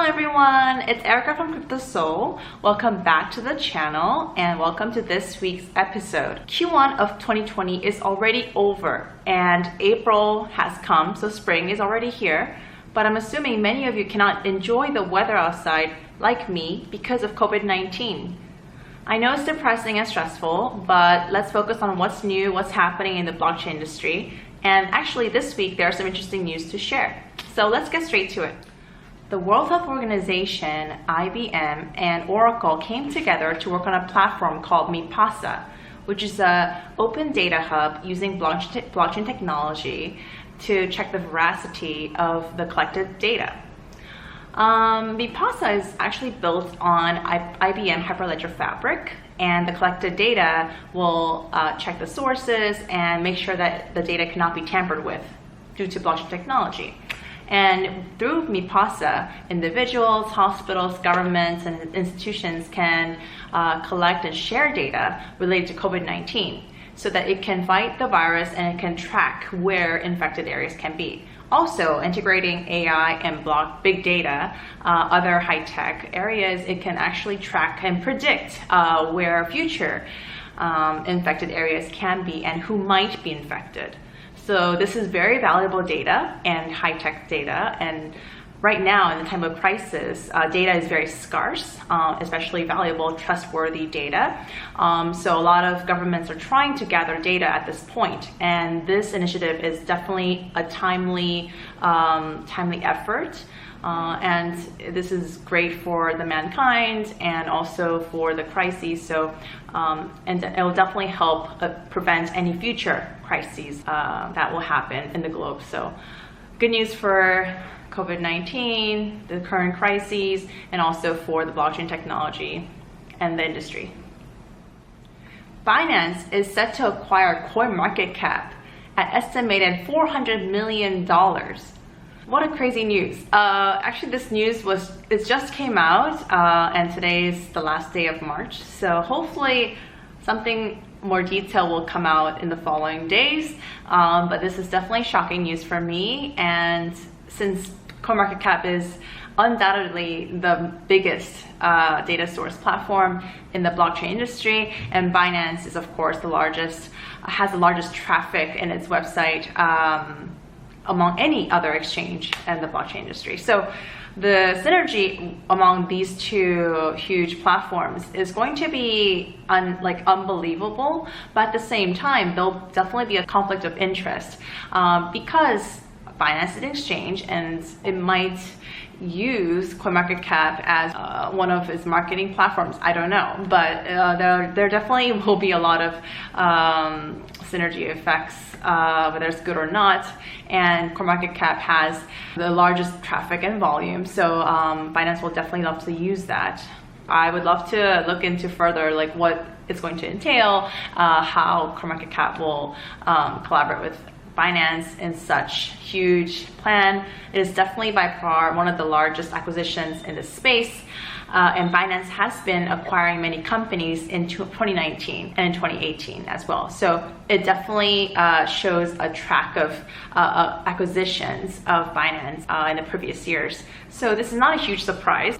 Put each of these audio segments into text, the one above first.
everyone, it's Erica from KryptoSeoul. Welcome back to the channel and welcome to this week's episode. Q1 of 2020 is already over and April has come, so spring is already here. But I'm assuming many of you cannot enjoy the weather outside like me because of COVID-19. I know it's depressing and stressful, but let's focus on what's new, what's happening in the blockchain industry. And actually this week there are some interesting news to share. So let's get straight to it. The World Health Organization, IBM, and Oracle came together to work on a platform called MiPasa, which is an open data hub using blockchain technology to check the veracity of the collected data. MiPasa is actually built on IBM Hyperledger Fabric, and the collected data will check the sources and make sure that the data cannot be tampered with due to blockchain technology. And through MiPasa, individuals, hospitals, governments, and institutions can collect and share data related to COVID-19 so that it can fight the virus and it can track where infected areas can be. Also, integrating AI and big data, other high-tech areas, it can actually track and predict where future infected areas can be and who might be infected. So this is very valuable data and high-tech data, and right now in the time of crisis, data is very scarce, especially valuable, trustworthy data. So a lot of governments are trying to gather data at this point, and this initiative is definitely a timely effort. And this is great for the mankind and also for the crises. So, and it will definitely help prevent any future crises that will happen in the globe. So, good news for COVID-19, the current crises, and also for the blockchain technology and the industry. Binance is set to acquire CoinMarketCap at estimated $400 million. What a crazy news. Actually, this news it just came out, and today is the last day of March. So hopefully something more detail will come out in the following days. But this is definitely shocking news for me. And since CoinMarketCap is undoubtedly the biggest data source platform in the blockchain industry, and Binance is of course has the largest traffic in its website among any other exchange in the blockchain industry. So the synergy among these two huge platforms is going to be unbelievable, but at the same time there'll definitely be a conflict of interest because Binance is an exchange and it might use CoinMarketCap as one of its marketing platforms. I don't know, but there definitely will be a lot of synergy effects, whether it's good or not. And CoinMarketCap has the largest traffic and volume, so Binance will definitely love to use that. I would love to look into further what it's going to entail, how CoinMarketCap will collaborate with Binance in such huge plan. It is definitely by far one of the largest acquisitions in this space, and Binance has been acquiring many companies in 2019 and in 2018 as well. So it definitely shows a track of acquisitions of Binance in the previous years. So this is not a huge surprise.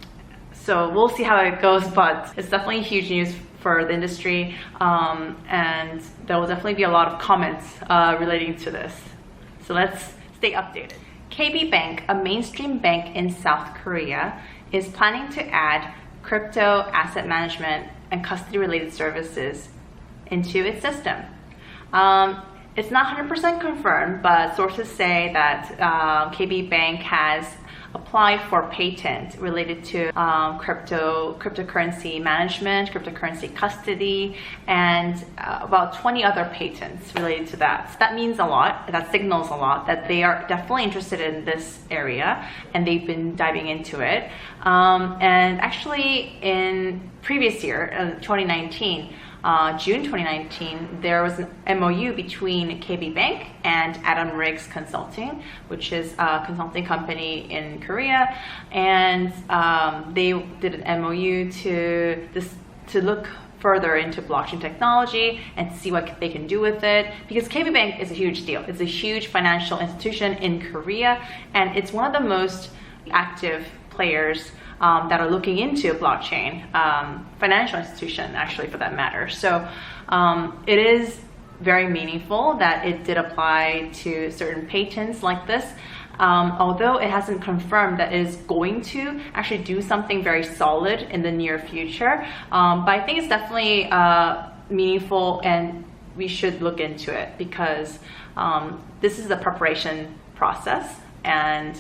So we'll see how it goes, but it's definitely huge news for the industry, and there will definitely be a lot of comments relating to this. So let's stay updated. KB Bank, a mainstream bank in South Korea, is planning to add crypto asset management and custody related services into its system. It's not 100% confirmed, but sources say that KB Bank has applied for patent related to cryptocurrency management, cryptocurrency custody, and about 20 other patents related to that. So that means a lot, that signals a lot that they are definitely interested in this area and they've been diving into it. And actually in previous year, 2019, June 2019, there was an MOU between KB Bank and Adam Riggs Consulting, which is a consulting company in Korea, and they did an MOU to look further into blockchain technology and see what they can do with it, because KB Bank is a huge deal. It's a huge financial institution in Korea, and it's one of the most active players that are looking into blockchain, financial institution actually for that matter. So it is very meaningful that it did apply to certain patents like this. Although it hasn't confirmed that it is going to actually do something very solid in the near future, but I think it's definitely meaningful and we should look into it because this is the preparation process and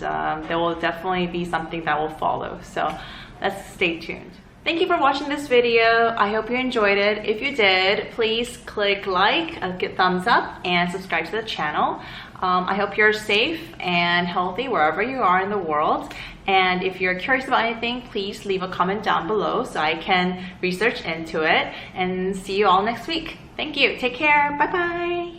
there will definitely be something that will follow. So let's stay tuned. Thank you for watching this video. I hope you enjoyed it. If you did, please click like, give thumbs up, and subscribe to the channel. I hope you're safe and healthy wherever you are in the world. And if you're curious about anything, please leave a comment down below so I can research into it. And see you all next week. Thank you. Take care. Bye-bye.